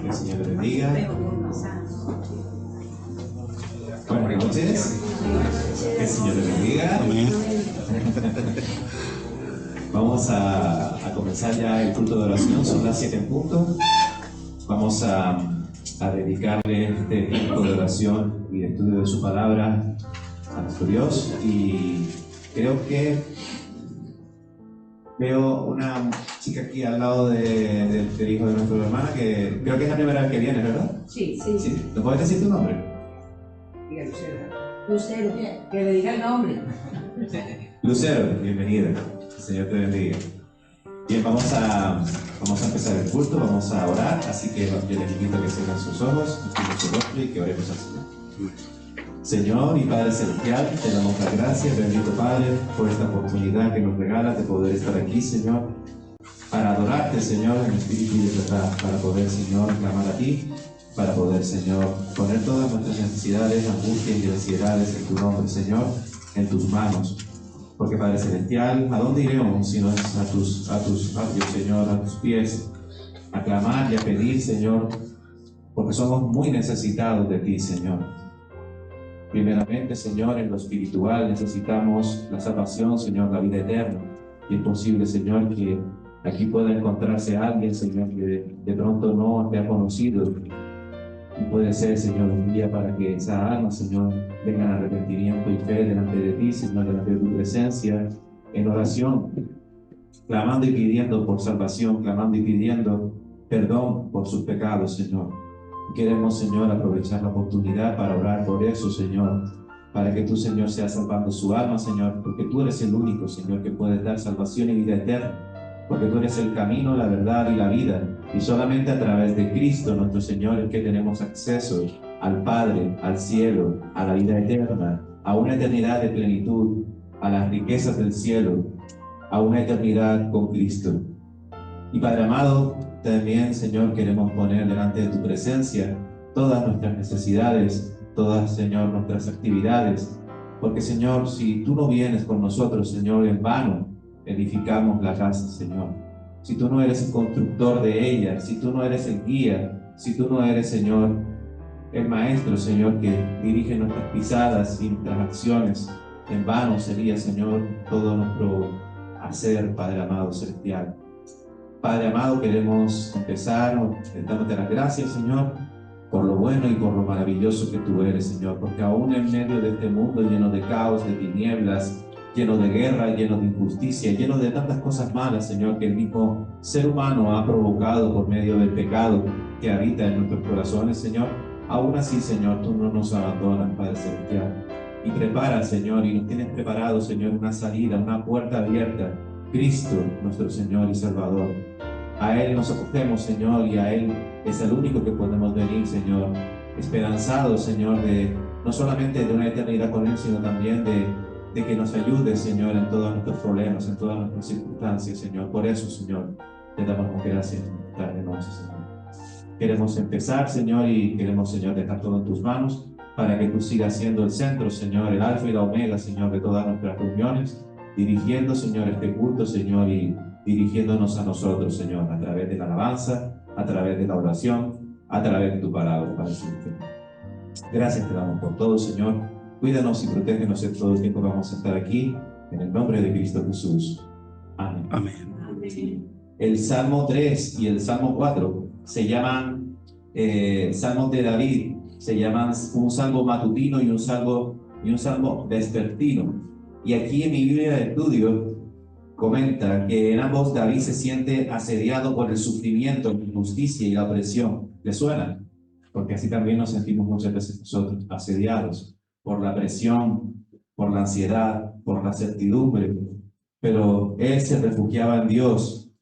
Que el Señor le bendiga. Buenas noches. Que el Señor le bendiga. Vamos a comenzar ya el culto de oración. Son las 7 en punto. Vamos a dedicarle este tiempo de oración y de estudio de su palabra a nuestro Dios. Y creo que veo una chica aquí al lado del hijo de nuestra hermana, que creo que es la primera vez que viene, ¿verdad? Sí. ¿No puedes decir tu nombre? Diga Lucero, que le diga el nombre. Lucero, bienvenida. El Señor te bendiga. Bien, vamos a empezar el culto, vamos a orar, así que yo les invito a que cierren sus ojos, inclinen su rostro y que oremos al Señor. Señor y Padre Celestial, te damos las gracias, bendito Padre, por esta oportunidad que nos regalas de poder estar aquí, Señor, para adorarte, Señor, en espíritu y de verdad, para poder, Señor, clamar a ti, para poder, Señor, poner todas nuestras necesidades, angustias y ansiedades en tu nombre, Señor, en tus manos. Porque, Padre Celestial, ¿a dónde iremos si no es a tus patios, Señor, a tus pies, a clamar y a pedir, Señor, porque somos muy necesitados de ti, Señor? Primeramente, Señor, en lo espiritual necesitamos la salvación, Señor, la vida eterna. Y es posible, Señor, que aquí pueda encontrarse alguien, Señor, que de pronto no te ha conocido. Y puede ser, Señor, un día para que esa alma, Señor, venga en arrepentimiento y fe delante de ti, Señor, delante de tu presencia, en oración, clamando y pidiendo por salvación, clamando y pidiendo perdón por sus pecados, Señor. Queremos, Señor, aprovechar la oportunidad para orar por eso, Señor, para que tú, Señor, seas salvando su alma, Señor, porque tú eres el único, Señor, que puedes dar salvación y vida eterna, porque tú eres el camino, la verdad y la vida, y solamente a través de Cristo, nuestro Señor, es que tenemos acceso al Padre, al cielo, a la vida eterna, a una eternidad de plenitud, a las riquezas del cielo, a una eternidad con Cristo. Y Padre amado, también, Señor, queremos poner delante de tu presencia todas nuestras necesidades, todas, Señor, nuestras actividades, porque, Señor, si tú no vienes con nosotros, Señor, en vano edificamos la casa, Señor. Si tú no eres el constructor de ella, si tú no eres el guía, si tú no eres, Señor, el maestro, Señor, que dirige nuestras pisadas y nuestras acciones, en vano sería, Señor, todo nuestro hacer, Padre amado celestial. Padre amado, queremos empezar dándote las gracias, Señor, por lo bueno y por lo maravilloso que tú eres, Señor, porque aún en medio de este mundo lleno de caos, de tinieblas, lleno de guerra, lleno de injusticia, lleno de tantas cosas malas, Señor, que el mismo ser humano ha provocado por medio del pecado que habita en nuestros corazones, Señor, aún así, Señor, tú no nos abandonas, Padre Celestial, y preparas, Señor, y nos tienes preparado, Señor, una salida, una puerta abierta, Cristo, nuestro Señor y Salvador. A Él nos acogemos, Señor, y a Él es el único que podemos venir, Señor, esperanzados, Señor, no solamente de una eternidad con Él, sino también de que nos ayude, Señor, en todos nuestros problemas, en todas nuestras circunstancias, Señor. Por eso, Señor, te damos gracias en esta noche, Señor. Queremos empezar, Señor, y queremos, Señor, dejar todo en tus manos para que tú sigas siendo el centro, Señor, el alfa y la omega, Señor, de todas nuestras reuniones, dirigiendo, Señor, este culto, Señor, y dirigiéndonos a nosotros, Señor, a través de la alabanza, a través de la oración, a través de tu palabra, Padre Celestial. Gracias te damos por todo, Señor. Cuídanos y protégenos en todo el tiempo que vamos a estar aquí, en el nombre de Cristo Jesús. Amén. Amén. El Salmo 3 y el Salmo 4 se llaman Salmos de David, se llaman un salmo matutino y un salmo vespertino. Y aquí en mi Biblia de estudio comenta que en ambos David se siente asediado por el sufrimiento, la injusticia y la opresión. ¿Le suena? Porque así también nos sentimos muchas veces nosotros, asediados por la presión, por la ansiedad, por la certidumbre. Pero él se refugiaba en Dios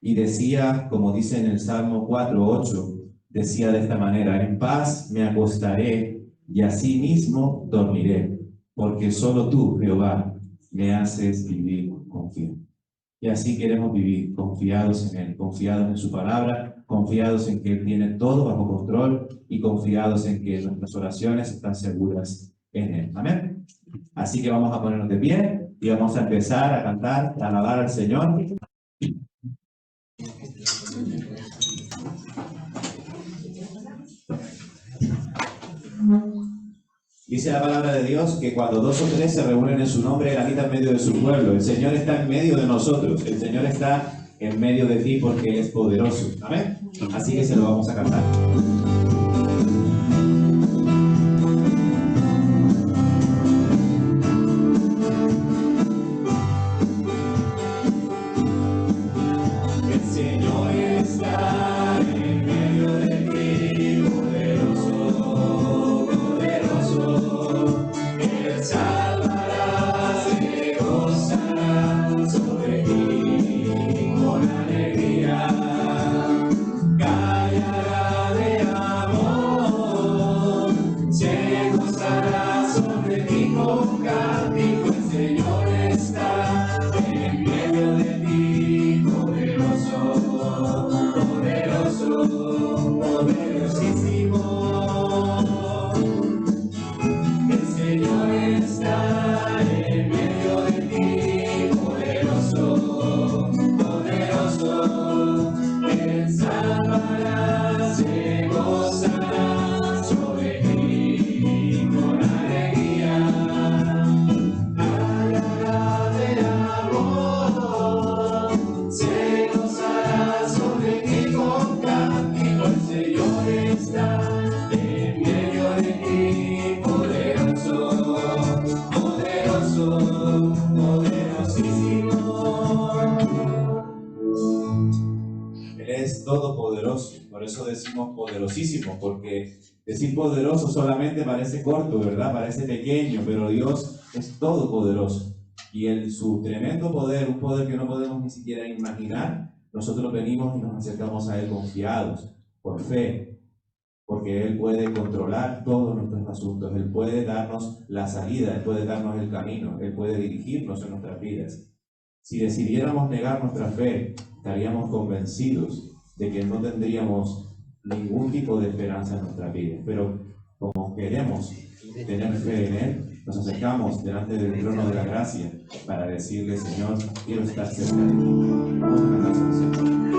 y decía, como dice en el Salmo 4:8, decía de esta manera: en paz me acostaré y así mismo dormiré, porque solo tú, Jehová, me haces vivir confiado. Y así queremos vivir, confiados en Él, confiados en su palabra, confiados en que Él tiene todo bajo control y confiados en que nuestras oraciones están seguras en Él. Amén. Así que vamos a ponernos de pie y vamos a empezar a cantar, a alabar al Señor. Dice la palabra de Dios que cuando 2 o 3 se reúnen en su nombre, Él habita en medio de su pueblo. El Señor está en medio de nosotros. El Señor está en medio de ti porque Él es poderoso. Amén. Así que se lo vamos a cantar. Todopoderoso, por eso decimos poderosísimo, porque decir poderoso solamente parece corto, ¿verdad? Parece pequeño, pero Dios es todopoderoso. Y su tremendo poder, un poder que no podemos ni siquiera imaginar, nosotros venimos y nos acercamos a Él confiados, por fe, porque Él puede controlar todos nuestros asuntos, Él puede darnos la salida, Él puede darnos el camino, Él puede dirigirnos en nuestras vidas. Si decidiéramos negar nuestra fe, estaríamos convencidos de que no tendríamos ningún tipo de esperanza en nuestra vida. Pero como queremos tener fe en Él, nos acercamos delante del trono de la gracia para decirle: Señor, quiero estar cerca de ti. Vamos a cantar su Señor.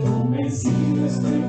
Convencido estoy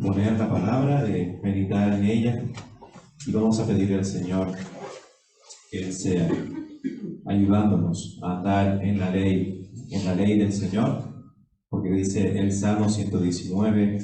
poner la palabra, de meditar en ella, y vamos a pedirle al Señor que Él sea ayudándonos a andar en la ley del Señor, porque dice el Salmo 119,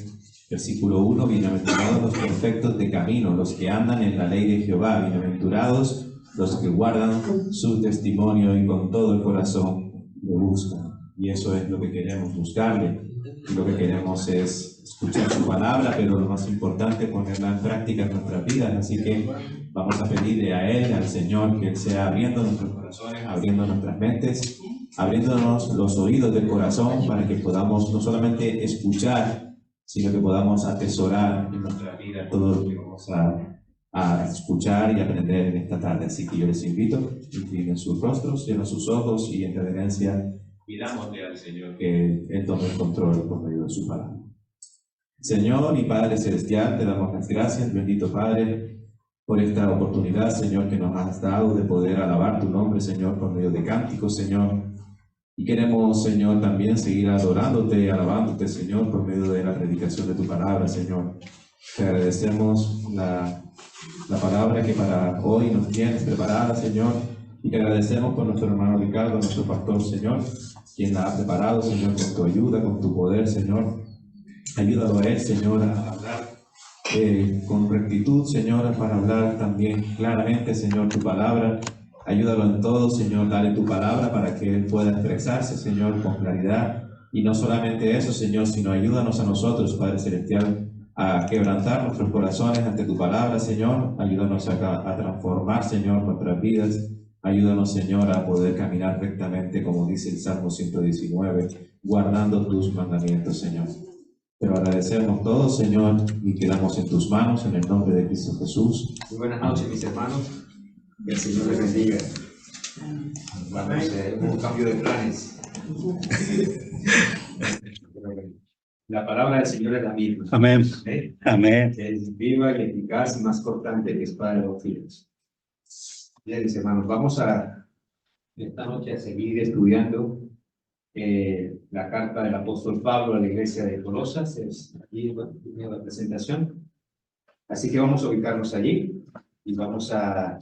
versículo 1, bienaventurados los perfectos de camino, los que andan en la ley de Jehová, bienaventurados los que guardan su testimonio y con todo el corazón lo buscan. Y eso es lo que queremos, buscarle, y lo que queremos es escuchar su palabra, pero lo más importante es ponerla en práctica en nuestras vidas. Así que vamos a pedirle a Él, al Señor, que Él sea abriendo nuestros corazones, abriendo nuestras mentes, abriéndonos los oídos del corazón para que podamos no solamente escuchar, sino que podamos atesorar en nuestra vida todo lo que vamos a escuchar y aprender en esta tarde. Así que yo les invito, inclinen sus rostros, cierren sus ojos y en reverencia pidámosle al Señor que Él tome el control por medio de su palabra. Señor y Padre Celestial, te damos las gracias, bendito Padre, por esta oportunidad, Señor, que nos has dado de poder alabar tu nombre, Señor, por medio de cánticos, Señor. Y queremos, Señor, también seguir adorándote y alabándote, Señor, por medio de la predicación de tu palabra, Señor. Te agradecemos la palabra que para hoy nos tienes preparada, Señor, y te agradecemos por nuestro hermano Ricardo, nuestro pastor, Señor, quien la ha preparado, Señor, con tu ayuda, con tu poder, Señor. Ayúdalo a él, Señor, a hablar con rectitud, Señor, para hablar también claramente, Señor, tu palabra. Ayúdalo en todo, Señor, dale tu palabra para que él pueda expresarse, Señor, con claridad. Y no solamente eso, Señor, sino ayúdanos a nosotros, Padre Celestial, a quebrantar nuestros corazones ante tu palabra, Señor. Ayúdanos a transformar, Señor, nuestras vidas. Ayúdanos, Señor, a poder caminar rectamente, como dice el Salmo 119, guardando tus mandamientos, Señor. Pero agradecemos todo, Señor, y quedamos en tus manos, en el nombre de Cristo Jesús. Muy buenas noches, mis hermanos. Que el Señor les bendiga. Vamos, hubo un cambio de planes. La palabra del Señor es la misma. Amén. Amén. Es viva y eficaz y más cortante que espada de dos filos. Bien, mis hermanos, vamos esta noche a seguir estudiando la carta del apóstol Pablo a la iglesia de Colosas. Es aquí la presentación. Así que vamos a ubicarnos allí y vamos a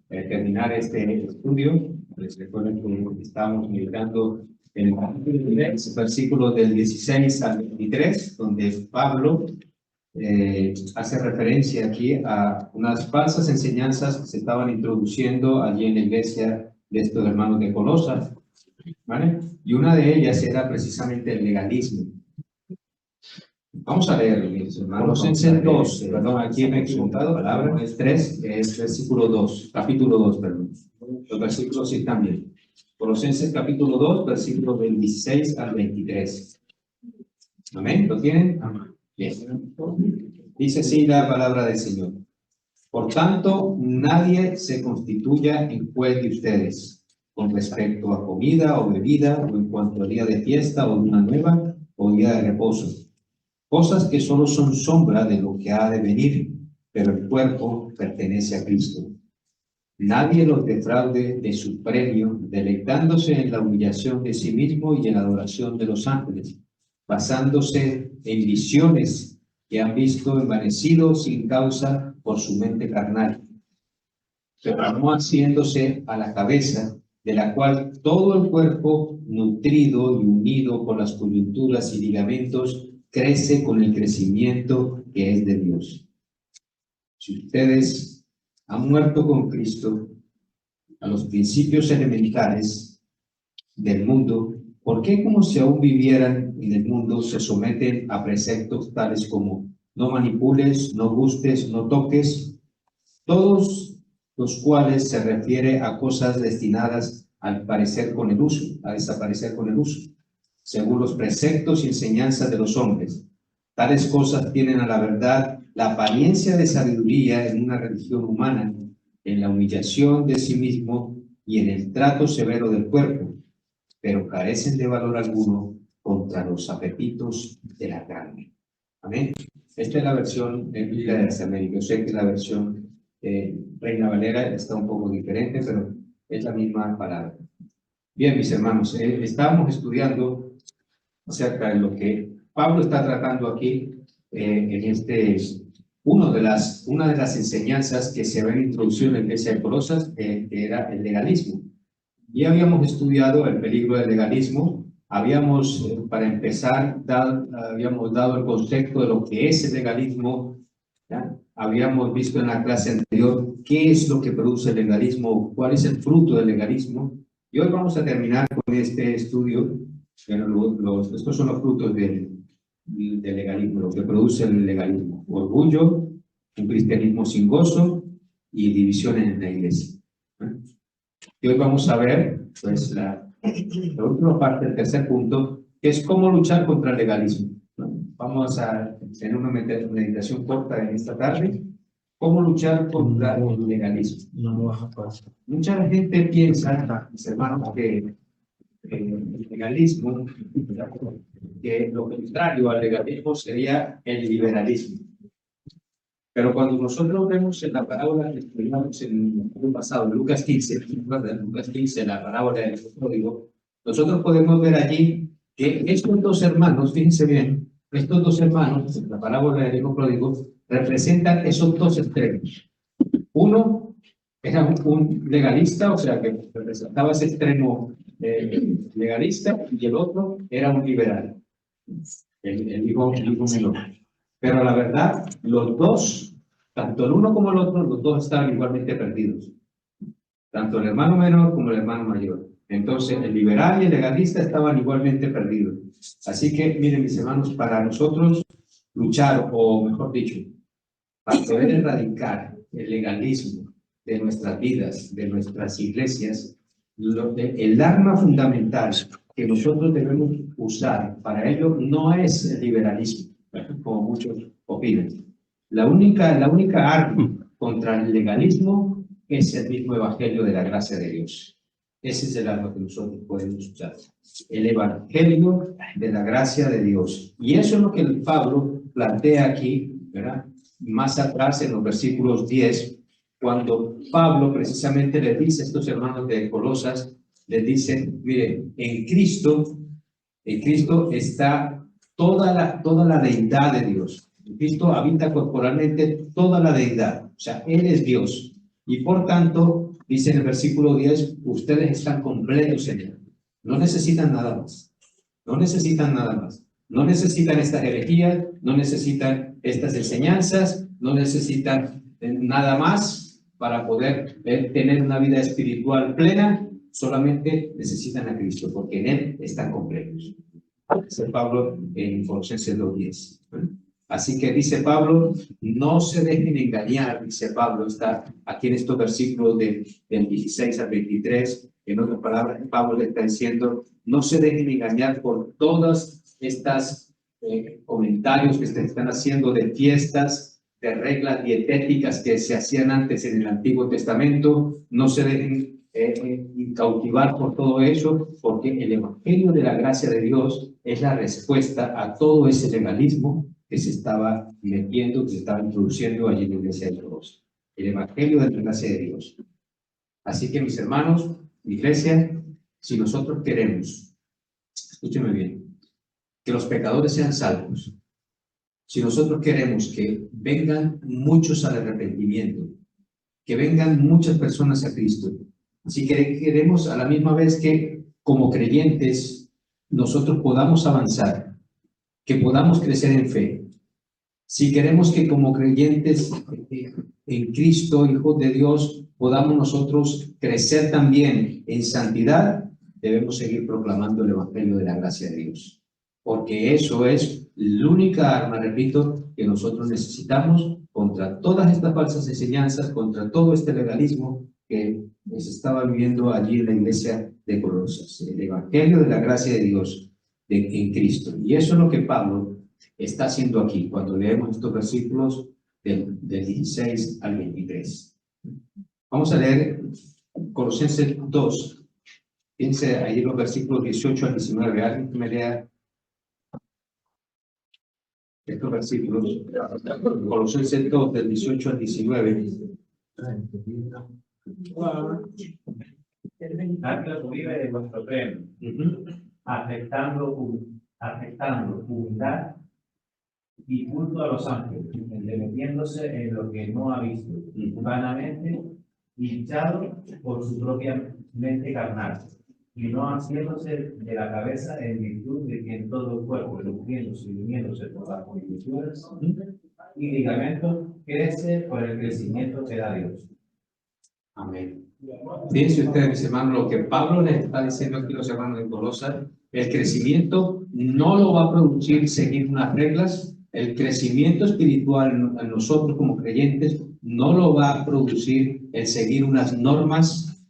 terminar este estudio. Les recuerdo que estamos meditando en el capítulo 3, versículos del 16 al 23, donde Pablo hace referencia aquí a unas falsas enseñanzas que se estaban introduciendo allí en la iglesia de estos hermanos de Colosas, ¿vale? Y una de ellas era precisamente el legalismo. Vamos a leer, mis hermanos. Colosenses 2, perdón, aquí me he equivocado, palabra no es 3, es versículo 2, capítulo 2, perdón. Los versículos sí están bien. Colosenses capítulo 2, versículos del 16 al 23. ¿Amén? ¿Lo tienen? Bien. Dice así la palabra del Señor. Por tanto, nadie se constituya en juez de ustedes, con respecto a comida o bebida, o en cuanto a día de fiesta o luna nueva, o día de reposo. Cosas que solo son sombra de lo que ha de venir, pero el cuerpo pertenece a Cristo. Nadie los defraude de su premio, deleitándose en la humillación de sí mismo y en la adoración de los ángeles, basándose en visiones que han visto envanecido sin causa por su mente carnal, pero no haciéndose a la cabeza, de la cual todo el cuerpo, nutrido y unido por las coyunturas y ligamentos, crece con el crecimiento que es de Dios. Si ustedes han muerto con Cristo a los principios elementales del mundo, ¿por qué, como si aún vivieran en el mundo, se someten a preceptos tales como no manipules, no gustes, no toques? Todos los cuales se refiere a cosas destinadas a desaparecer con el uso, según los preceptos y enseñanzas de los hombres. Tales cosas tienen a la verdad la apariencia de sabiduría en una religión humana, en la humillación de sí mismo y en el trato severo del cuerpo, pero carecen de valor alguno contra los apetitos de la carne. Amén. Esta es la versión en Biblia de las Américas. Yo sé que la versión Reina Valera está un poco diferente, pero es la misma palabra. Bien, mis hermanos, estábamos estudiando acerca de lo que Pablo está tratando aquí una de las enseñanzas que se habían introducido en la iglesia de Colosas, que era el legalismo. Y habíamos estudiado el peligro del legalismo. Habíamos, para empezar, habíamos dado el concepto de lo que es el legalismo. ¿Ya? Habíamos visto en la clase anterior qué es lo que produce el legalismo, cuál es el fruto del legalismo. Y hoy vamos a terminar con este estudio. Estos son los frutos del legalismo, lo que produce el legalismo: orgullo, un cristianismo sin gozo y divisiones en la iglesia. Y hoy vamos a ver, pues, la última parte, el tercer punto, que es cómo luchar contra el legalismo. Vamos a tener una meditación corta en esta tarde. ¿Cómo luchar contra el legalismo? Mucha gente piensa, mis hermanos, que el legalismo, que lo contrario al legalismo sería el liberalismo. Pero cuando nosotros vemos en la parábola que estudiamos en el pasado, Lucas 15, Lucas 15, la parábola del hijo pródigo, nosotros podemos ver allí que estos dos hermanos, fíjense bien, estos dos hermanos, en la parábola del hijo pródigo, representan esos dos extremos. Uno era un legalista, o sea, que representaba ese extremo legalista, y el otro era un liberal, el hijo menor. Pero la verdad, los dos, tanto el uno como el otro, los dos estaban igualmente perdidos. Tanto el hermano menor como el hermano mayor. Entonces, el liberal y el legalista estaban igualmente perdidos. Así que, miren, mis hermanos, para nosotros luchar, o mejor dicho, para poder erradicar el legalismo de nuestras vidas, de nuestras iglesias, el arma fundamental que nosotros debemos usar para ello no es el liberalismo, como muchos opinan. La única arma contra el legalismo es el mismo evangelio de la gracia de Dios. Ese es el arma que nosotros podemos usar. El evangelio de la gracia de Dios. Y eso es lo que el Pablo plantea aquí, ¿verdad? Más atrás en los versículos 10, cuando Pablo precisamente le dice a estos hermanos de Colosas, les dice, miren, en Cristo está toda la deidad de Dios. En Cristo habita corporalmente toda la deidad, o sea, Él es Dios. Y por tanto, dice en el versículo 10, ustedes están completos en Él. No necesitan nada más. No necesitan nada más. No necesitan estas herejías, no necesitan estas enseñanzas, no necesitan nada más para poder tener una vida espiritual plena. Solamente necesitan a Cristo, porque en Él están completos. Dice Pablo en Colosenses 2:10. Así que dice Pablo, no se dejen engañar, dice Pablo, está aquí en estos versículos del 16 al 23. En otras palabras, Pablo le está diciendo, no se dejen engañar por todas estas comentarios que se están haciendo de fiestas, de reglas dietéticas que se hacían antes en el Antiguo Testamento. No se dejen cautivar por todo eso, porque el evangelio de la gracia de Dios es la respuesta a todo ese legalismo que se estaba metiendo, que se estaba introduciendo allí en la iglesia de Colosas. El evangelio de la gracia de Dios. Así que, mis hermanos, iglesia, si nosotros queremos, escúchenme bien, que los pecadores sean salvos, si nosotros queremos que vengan muchos al arrepentimiento, que vengan muchas personas a Cristo, si queremos a la misma vez que como creyentes nosotros podamos avanzar, que podamos crecer en fe, si queremos que como creyentes en Cristo, hijos de Dios, podamos nosotros crecer también en santidad, debemos seguir proclamando el evangelio de la gracia de Dios. Porque eso es la única arma, repito, que nosotros necesitamos contra todas estas falsas enseñanzas, contra todo este legalismo que se estaba viviendo allí en la iglesia de Colosas. El evangelio de la gracia de Dios en Cristo. Y eso es lo que Pablo está haciendo aquí, cuando leemos estos versículos del 16 al 23. Vamos a leer Colosenses 2. Fíjense ahí los versículos 18 al 19. Alguien que me lea estos versículos. Colosenses 2, del 18 al 19. Carlos vive de vuestro premio, afectando humildad, y culto a los ángeles, metiéndose en lo que no ha visto, vanamente, hinchado por su propia mente carnal, y no haciéndose de la cabeza en virtud de que en todo el cuerpo, nutriéndose y uniéndose por las constituciones y ligamentos, crece por el crecimiento que da Dios. Amén. Fíjense ustedes, mis hermanos, lo que Pablo les está diciendo aquí a los hermanos de Colosas, el crecimiento no lo va a producir seguir unas reglas, el crecimiento espiritual en nosotros como creyentes no lo va a producir el seguir unas normas,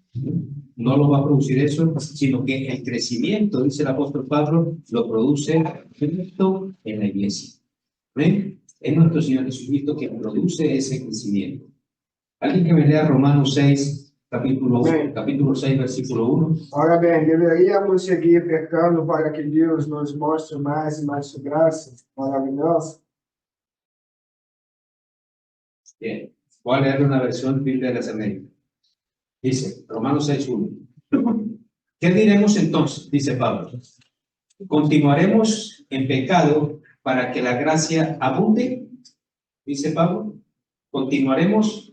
no lo va a producir eso, sino que el crecimiento, dice el apóstol Pablo, lo produce Cristo en la iglesia. ¿Ven? Es nuestro Señor Jesucristo que produce ese crecimiento. Alguien que me lea Romanos 6, capítulo 6, versículo 1. Ora bem, deveríamos seguir pecando para que Deus nos mostre mais e mais sua graça maravilhosa? Bien, voy a leer una versión Biblia de las Américas. Dice, Romanos 6, 1. ¿Qué diremos entonces? Dice Pablo. ¿Continuaremos en pecado para que la gracia abunde? Dice Pablo. ¿Continuaremos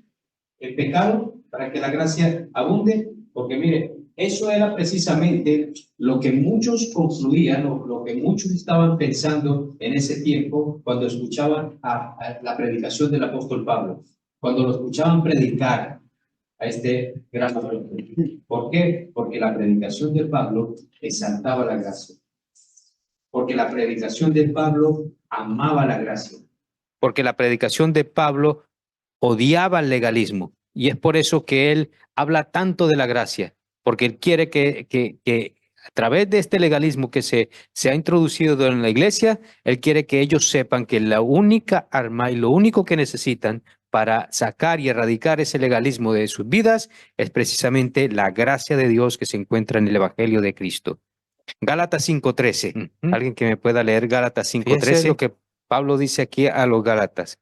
en pecado para que la gracia abunde? Porque mire, eso era precisamente lo que muchos concluían, o lo que muchos estaban pensando en ese tiempo cuando escuchaban a la predicación del apóstol Pablo, cuando lo escuchaban predicar a este gran apóstol. ¿Por qué? Porque la predicación de Pablo exaltaba la gracia. Porque la predicación de Pablo amaba la gracia. Porque la predicación de Pablo odiaba el legalismo, y es por eso que él habla tanto de la gracia, porque él quiere que a través de este legalismo que se ha introducido en la iglesia, él quiere que ellos sepan que la única arma y lo único que necesitan para sacar y erradicar ese legalismo de sus vidas es precisamente la gracia de Dios que se encuentra en el Evangelio de Cristo. Gálatas 5:13. Alguien que me pueda leer Gálatas 5:13. Lo que Pablo dice aquí a los Gálatas.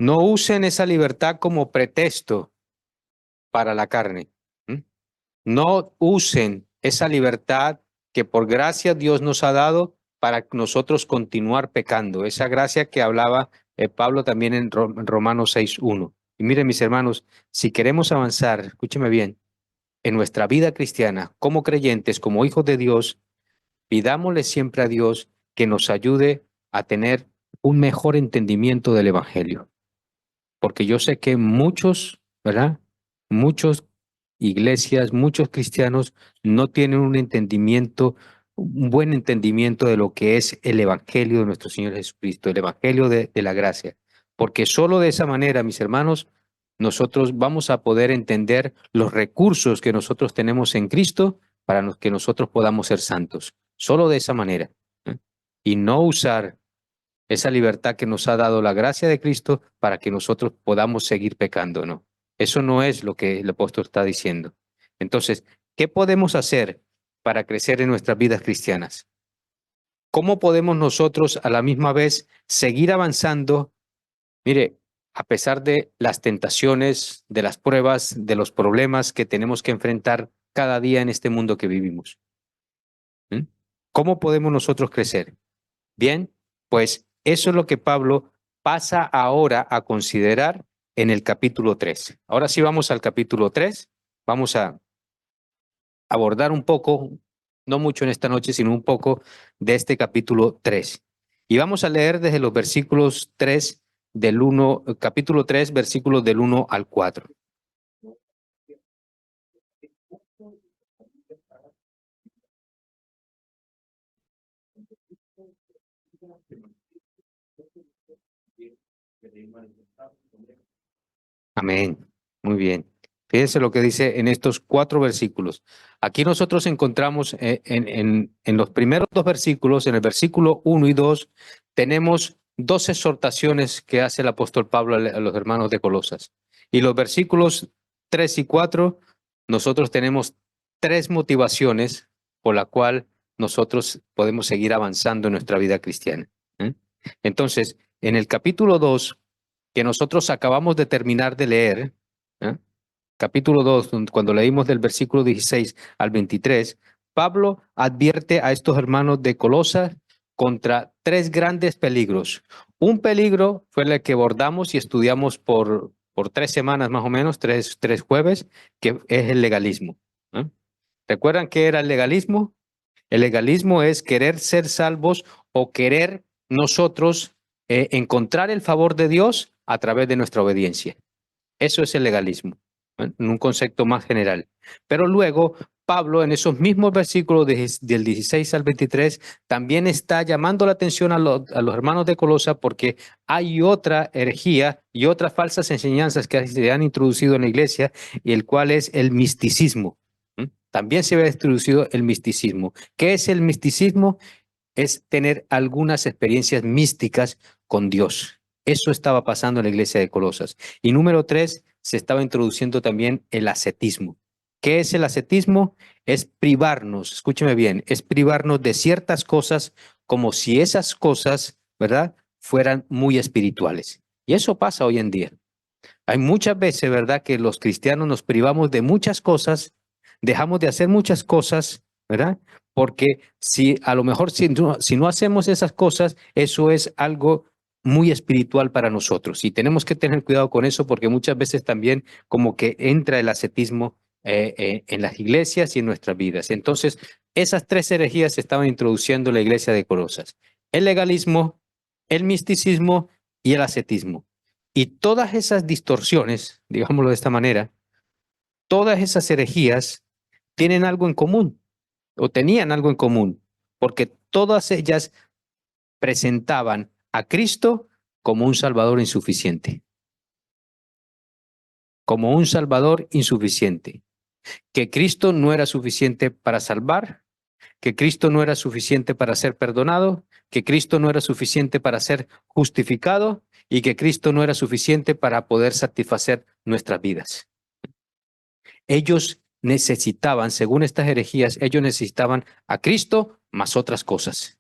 No usen esa libertad como pretexto para la carne. No usen esa libertad que por gracia Dios nos ha dado para nosotros continuar pecando. Esa gracia que hablaba Pablo también en Romanos 6:1. Y miren, mis hermanos, si queremos avanzar, escúcheme bien, en nuestra vida cristiana, como creyentes, como hijos de Dios, pidámosle siempre a Dios que nos ayude a tener un mejor entendimiento del Evangelio. Porque yo sé que muchos, ¿verdad? Muchos iglesias, muchos cristianos no tienen un entendimiento, un buen entendimiento de lo que es el Evangelio de nuestro Señor Jesucristo, el Evangelio de la gracia. Porque solo de esa manera, mis hermanos, nosotros vamos a poder entender los recursos que nosotros tenemos en Cristo para que nosotros podamos ser santos. Solo de esa manera. Y no usar esa libertad que nos ha dado la gracia de Cristo para que nosotros podamos seguir pecando, ¿no? Eso no es lo que el apóstol está diciendo. Entonces, ¿qué podemos hacer para crecer en nuestras vidas cristianas? ¿Cómo podemos nosotros a la misma vez seguir avanzando? Mire, a pesar de las tentaciones, de las pruebas, de los problemas que tenemos que enfrentar cada día en este mundo que vivimos. ¿Cómo podemos nosotros crecer? Bien, pues eso es lo que Pablo pasa ahora a considerar en el capítulo 3. Ahora sí vamos al capítulo 3. Vamos a abordar un poco, no mucho en esta noche, sino un poco de este capítulo 3. Y vamos a leer desde los versículos 3 del 1, capítulo 3, versículos del 1 al 4. Amén. Muy bien. Fíjense lo que dice en estos 4 versículos. Aquí nosotros encontramos en los primeros 2 versículos, en el versículo 1 y 2, tenemos 2 exhortaciones que hace el apóstol Pablo a los hermanos de Colosas. Y los versículos 3 y 4, nosotros tenemos 3 motivaciones por la cual nosotros podemos seguir avanzando en nuestra vida cristiana. Entonces, en el capítulo 2, que nosotros acabamos de terminar de leer, capítulo 2, cuando leímos del versículo 16 al 23, Pablo advierte a estos hermanos de Colosas contra tres grandes peligros. Un peligro fue el que abordamos y estudiamos por 3 semanas más o menos, tres jueves, que es el legalismo. ¿Recuerdan qué era el legalismo? El legalismo es querer ser salvos o querer nosotros encontrar el favor de Dios a través de nuestra obediencia. Eso es el legalismo, en un concepto más general. Pero luego Pablo, en esos mismos versículos del 16 al 23, también está llamando la atención a los hermanos de Colosa porque hay otra herejía y otras falsas enseñanzas que se han introducido en la iglesia, y el cual es el misticismo. También se ha introducido el misticismo. ¿Qué es el misticismo? Es tener algunas experiencias místicas con Dios. Eso estaba pasando en la iglesia de Colosas. Y número 3, se estaba introduciendo también el ascetismo. ¿Qué es el ascetismo? Es privarnos, escúcheme bien, es privarnos de ciertas cosas como si esas cosas, ¿verdad?, fueran muy espirituales. Y eso pasa hoy en día. Hay muchas veces, ¿verdad?, que los cristianos nos privamos de muchas cosas, dejamos de hacer muchas cosas, ¿verdad? Porque si a lo mejor si no hacemos esas cosas, eso es algo muy espiritual para nosotros. Y tenemos que tener cuidado con eso porque muchas veces también como que entra el ascetismo en las iglesias y en nuestras vidas. Entonces, esas tres herejías se estaban introduciendo en la iglesia de Colosas: el legalismo, el misticismo y el ascetismo. Y todas esas distorsiones, digámoslo de esta manera, todas esas herejías tienen algo en común, o tenían algo en común, porque todas ellas presentaban a Cristo como un Salvador insuficiente. Como un Salvador insuficiente. Que Cristo no era suficiente para salvar, que Cristo no era suficiente para ser perdonado, que Cristo no era suficiente para ser justificado y que Cristo no era suficiente para poder satisfacer nuestras vidas. Ellos necesitaban, según estas herejías, ellos necesitaban a Cristo más otras cosas.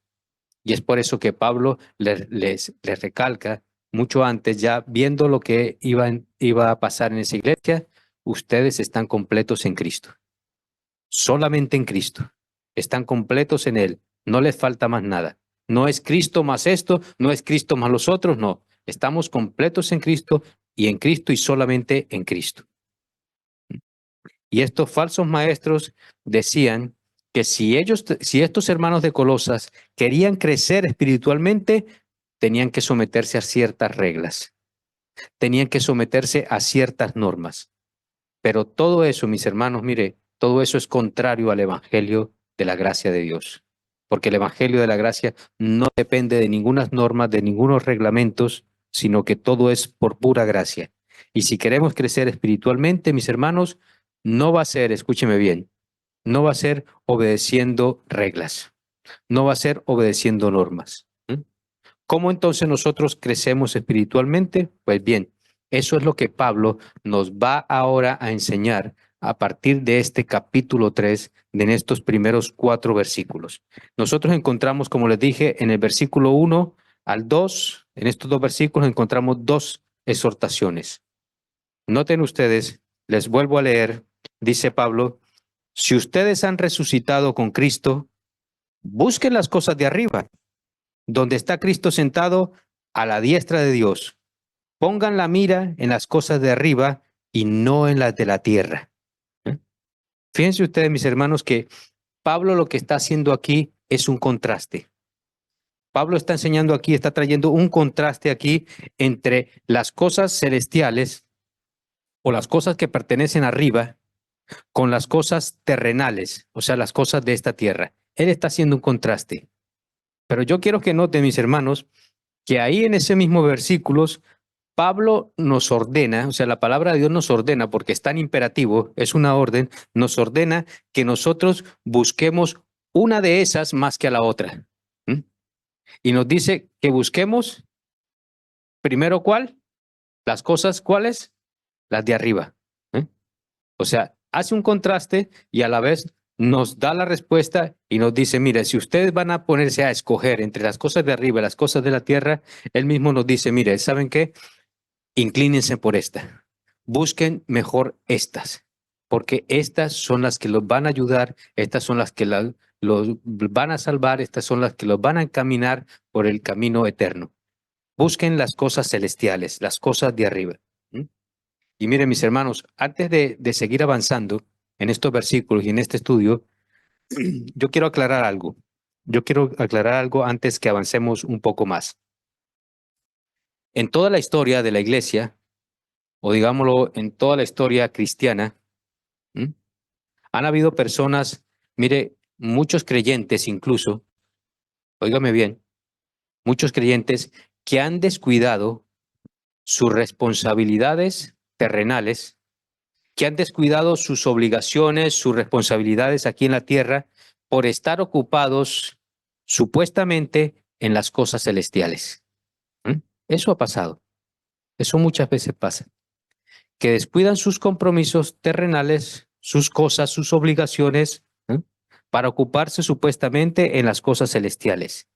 Y es por eso que Pablo les recalca mucho antes, ya viendo lo que iba a pasar en esa iglesia: ustedes están completos en Cristo. Solamente en Cristo. Están completos en Él. No les falta más nada. No es Cristo más esto, no es Cristo más los otros, no. Estamos completos en Cristo y solamente en Cristo. Y estos falsos maestros decían que si estos hermanos de Colosas querían crecer espiritualmente, tenían que someterse a ciertas reglas, tenían que someterse a ciertas normas. Pero todo eso, mis hermanos, mire, todo eso es contrario al evangelio de la gracia de Dios. Porque el evangelio de la gracia no depende de ninguna norma, de ningunos reglamentos, sino que todo es por pura gracia. Y si queremos crecer espiritualmente, mis hermanos, no va a ser, escúcheme bien, no va a ser obedeciendo reglas, no va a ser obedeciendo normas. ¿Cómo entonces nosotros crecemos espiritualmente? Pues bien, eso es lo que Pablo nos va ahora a enseñar a partir de este capítulo 3, en estos primeros 4 versículos. Nosotros encontramos, como les dije, en el versículo 1 al 2, en estos 2 versículos encontramos 2 exhortaciones. Noten ustedes, les vuelvo a leer, dice Pablo: si ustedes han resucitado con Cristo, busquen las cosas de arriba, donde está Cristo sentado a la diestra de Dios. Pongan la mira en las cosas de arriba y no en las de la tierra. Fíjense ustedes, mis hermanos, que Pablo lo que está haciendo aquí es un contraste. Pablo está enseñando aquí, está trayendo un contraste aquí entre las cosas celestiales o las cosas que pertenecen arriba con las cosas terrenales, o sea, las cosas de esta tierra. Él está haciendo un contraste. Pero yo quiero que noten, mis hermanos, que ahí en ese mismo versículos, Pablo nos ordena, o sea, la palabra de Dios nos ordena, porque es tan imperativo, es una orden, nos ordena que nosotros busquemos una de esas más que a la otra. Y nos dice que busquemos primero ¿cuál? Las cosas, ¿cuáles? Las de arriba. O sea, hace un contraste y a la vez nos da la respuesta y nos dice: mire, si ustedes van a ponerse a escoger entre las cosas de arriba y las cosas de la tierra, él mismo nos dice: mire, ¿saben qué? Inclínense por esta. Busquen mejor estas, porque estas son las que los van a ayudar, estas son las que los van a salvar, estas son las que los van a encaminar por el camino eterno. Busquen las cosas celestiales, las cosas de arriba. Y miren, mis hermanos, antes de seguir avanzando en estos versículos y en este estudio, yo quiero aclarar algo. Yo quiero aclarar algo antes que avancemos un poco más. En toda la historia de la iglesia, o digámoslo, en toda la historia cristiana, han habido personas, mire, muchos creyentes incluso, óigame bien, muchos creyentes que han descuidado sus responsabilidades terrenales, que han descuidado sus obligaciones, sus responsabilidades aquí en la tierra, por estar ocupados supuestamente en las cosas celestiales. Eso ha pasado. Eso muchas veces pasa. Que descuidan sus compromisos terrenales, sus cosas, sus obligaciones, para ocuparse supuestamente en las cosas celestiales.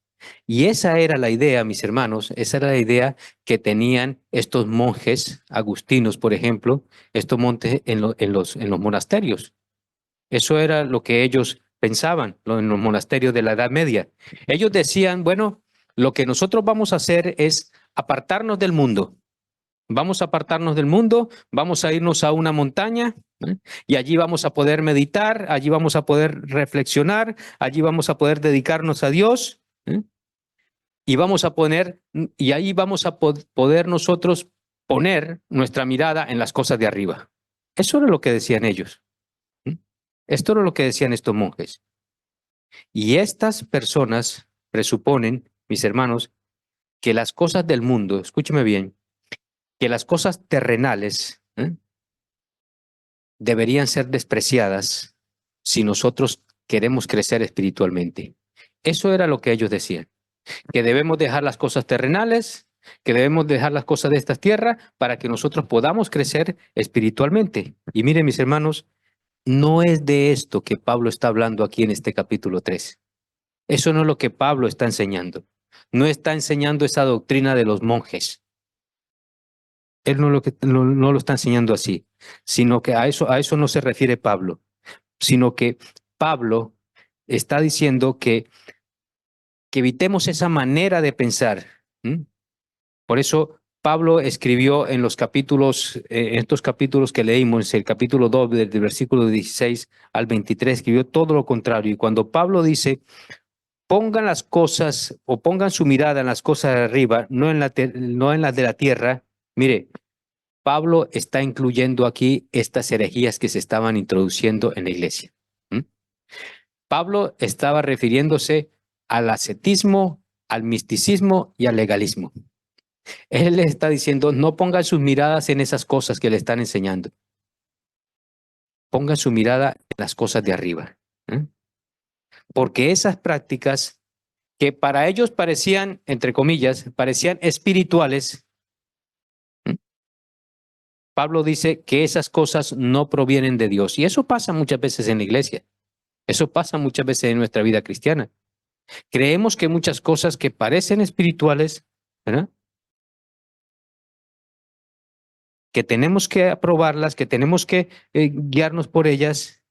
Y esa era la idea, mis hermanos, esa era la idea que tenían estos monjes agustinos, por ejemplo, estos monjes en los monasterios. Eso era lo que ellos pensaban en los monasterios de la Edad Media. Ellos decían, bueno, lo que nosotros vamos a hacer es apartarnos del mundo. Vamos a apartarnos del mundo, vamos a irnos a una montaña, y allí vamos a poder meditar, allí vamos a poder reflexionar, allí vamos a poder dedicarnos a Dios, y vamos a poner, y ahí vamos a poder nosotros poner nuestra mirada en las cosas de arriba. Eso era lo que decían ellos. Esto era lo que decían estos monjes. Y estas personas presuponen, mis hermanos, que las cosas del mundo, escúcheme bien, que las cosas terrenales deberían ser despreciadas si nosotros queremos crecer espiritualmente. Eso era lo que ellos decían, que debemos dejar las cosas terrenales, que debemos dejar las cosas de esta tierra para que nosotros podamos crecer espiritualmente. Y miren, mis hermanos, no es de esto que Pablo está hablando aquí en este capítulo 3. Eso no es lo que Pablo está enseñando. No está enseñando esa doctrina de los monjes. Él no lo está enseñando así, sino que a eso no se refiere Pablo, sino que Pablo está diciendo que evitemos esa manera de pensar. Por eso Pablo escribió en los capítulos, en estos capítulos que leímos, el capítulo 2, del versículo 16 al 23, escribió todo lo contrario. Y cuando Pablo dice, pongan las cosas o pongan su mirada en las cosas de arriba, no en las de la tierra, mire, Pablo está incluyendo aquí estas herejías que se estaban introduciendo en la iglesia. Pablo estaba refiriéndose al ascetismo, al misticismo y al legalismo. Él les está diciendo, no pongan sus miradas en esas cosas que le están enseñando. Pongan su mirada en las cosas de arriba. Porque esas prácticas que para ellos parecían, entre comillas, parecían espirituales, Pablo dice que esas cosas no provienen de Dios. Y eso pasa muchas veces en la iglesia. Eso pasa muchas veces en nuestra vida cristiana. Creemos que muchas cosas que parecen espirituales, ¿verdad?, que tenemos que aprobarlas, que tenemos que guiarnos por ellas.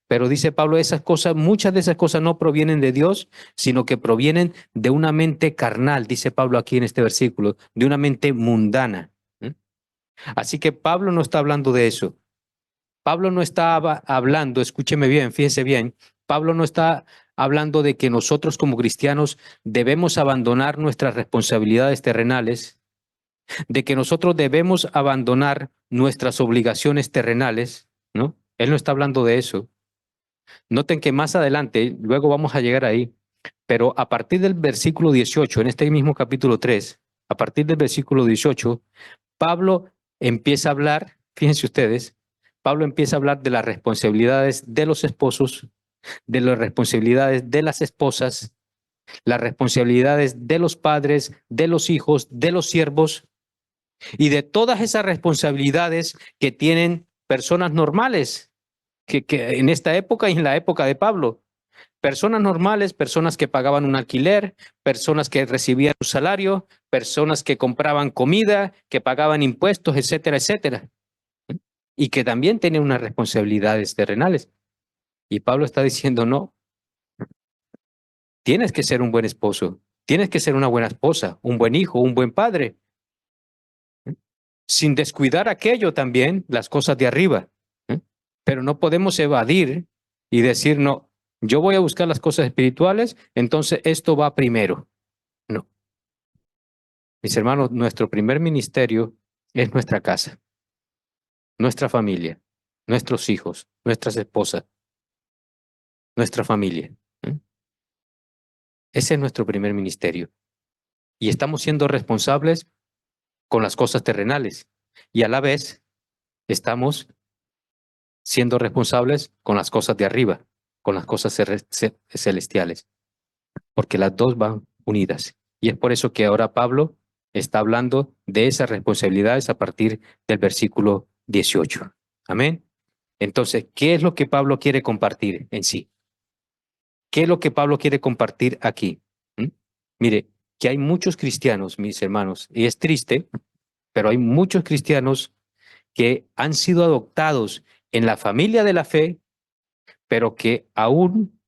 Pero dice Pablo, esas cosas, muchas de esas cosas no provienen de Dios, sino que provienen de una mente carnal, dice Pablo aquí en este versículo, de una mente mundana. Así que Pablo no está hablando de eso. Pablo no está hablando, escúcheme bien, fíjese bien, Pablo no está hablando de que nosotros como cristianos debemos abandonar nuestras responsabilidades terrenales, de que nosotros debemos abandonar nuestras obligaciones terrenales, ¿no? Él no está hablando de eso. Noten que más adelante, luego vamos a llegar ahí, pero a partir del versículo 18, en este mismo capítulo 3, a partir del versículo 18, Pablo empieza a hablar, fíjense ustedes, Pablo empieza a hablar de las responsabilidades de los esposos, de las responsabilidades de las esposas, las responsabilidades de los padres, de los hijos, de los siervos y de todas esas responsabilidades que tienen personas normales, que en esta época y en la época de Pablo. Personas normales, personas que pagaban un alquiler, personas que recibían un salario, personas que compraban comida, que pagaban impuestos, etcétera, etcétera. Y que también tenían unas responsabilidades terrenales. Y Pablo está diciendo, no, Tienes que ser un buen esposo, tienes que ser una buena esposa, un buen hijo, un buen padre, sin descuidar aquello también, las cosas de arriba. Pero no podemos evadir y decir, no, yo voy a buscar las cosas espirituales, entonces esto va primero. No. Mis hermanos, nuestro primer ministerio es nuestra casa, nuestra familia, nuestros hijos, nuestras esposas, nuestra familia. Ese es nuestro primer ministerio. Y estamos siendo responsables con las cosas terrenales. Y a la vez estamos siendo responsables con las cosas de arriba, con las cosas celestiales. Porque las dos van unidas. Y es por eso que ahora Pablo está hablando de esas responsabilidades a partir del versículo 18. Amén. Entonces, ¿qué es lo que Pablo quiere compartir en sí? ¿Qué es lo que Pablo quiere compartir aquí? Mire, que hay muchos cristianos, mis hermanos, y es triste, pero hay muchos cristianos que han sido adoptados en la familia de la fe, pero que aún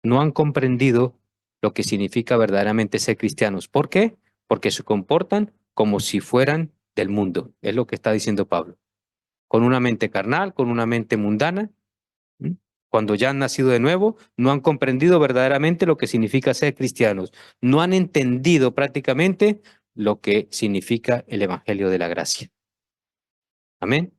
no han comprendido lo que significa verdaderamente ser cristianos. ¿Por qué? Porque se comportan como si fueran del mundo. Es lo que está diciendo Pablo. Con una mente carnal, con una mente mundana. Cuando ya han nacido de nuevo, no han comprendido verdaderamente lo que significa ser cristianos. No han entendido prácticamente lo que significa el Evangelio de la gracia. Amén.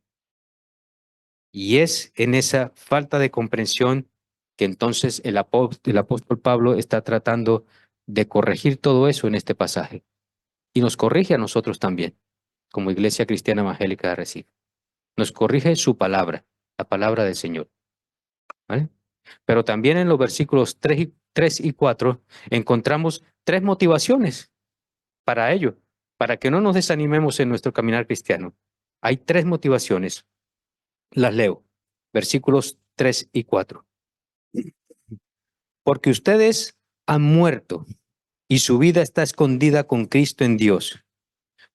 Y es en esa falta de comprensión que entonces el apóstol Pablo está tratando de corregir todo eso en este pasaje. Y nos corrige a nosotros también, como Iglesia Cristiana Evangélica de Recife. Nos corrige su palabra, la palabra del Señor. ¿Vale? Pero también en los versículos 3 y 4 encontramos 3 motivaciones para ello, para que no nos desanimemos en nuestro caminar cristiano. Hay 3 motivaciones. Las leo. Versículos 3 y 4. Porque ustedes han muerto y su vida está escondida con Cristo en Dios.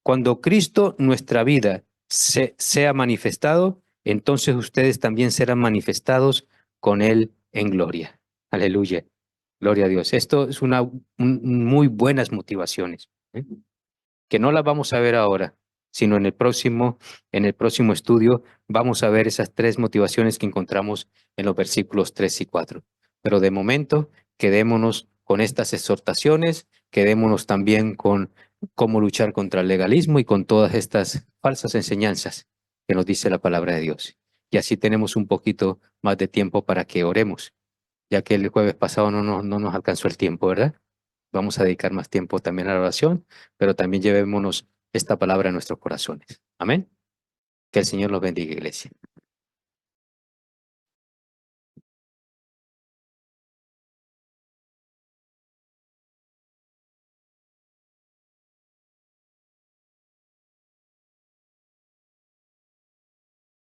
Cuando Cristo, nuestra vida, sea manifestado, entonces ustedes también serán manifestados con Él en gloria. Aleluya. Gloria a Dios. Esto es muy buenas motivaciones, que no las vamos a ver ahora, sino en el próximo estudio vamos a ver esas 3 motivaciones que encontramos en los versículos 3 y 4. Pero de momento, quedémonos con estas exhortaciones, quedémonos también con cómo luchar contra el legalismo y con todas estas falsas enseñanzas que nos dice la palabra de Dios. Y así tenemos un poquito más de tiempo para que oremos, ya que el jueves pasado no nos alcanzó el tiempo, ¿verdad? Vamos a dedicar más tiempo también a la oración, pero también llevémonos esta palabra a nuestros corazones. Amén. Que el Señor los bendiga, iglesia.